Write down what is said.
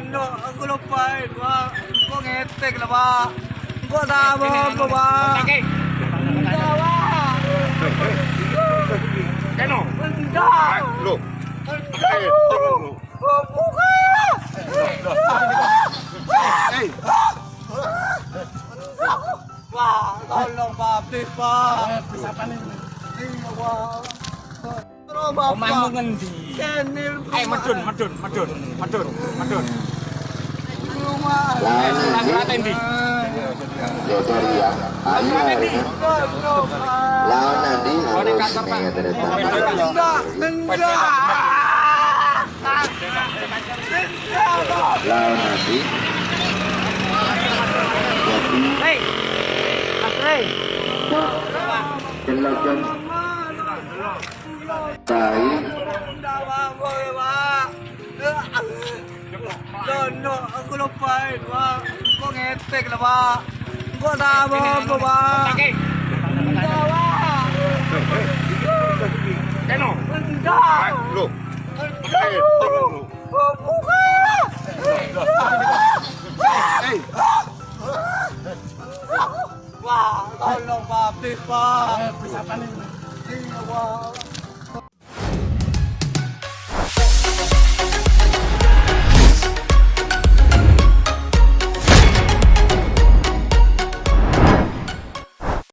No, aku lupain, Pak. Kok ngetek lah, Pak. Kok sama apa, Pak? Enggak, Pak. Keno. Enggak. Loh. Oh, bukan. Hey. Pak, tolong, Pak. Please, Pak. Iya, Pak. Terus, Bapak. Omahmu ngendi? Kene Medun. rumah. Surat endi? Jodoria, ayo lawan nanti harus Enggak. lawan nanti Hei. Asri. jelakan baik No, aku lupain, Pak. Kok ngetek lah, Pak. Kok sama apa, Pak? Enggak, Pak. Keno. Enggak. Loh. Oh, bukan. Hey. Pak, tolong, Pak. Please, Pak. Iya, Pak.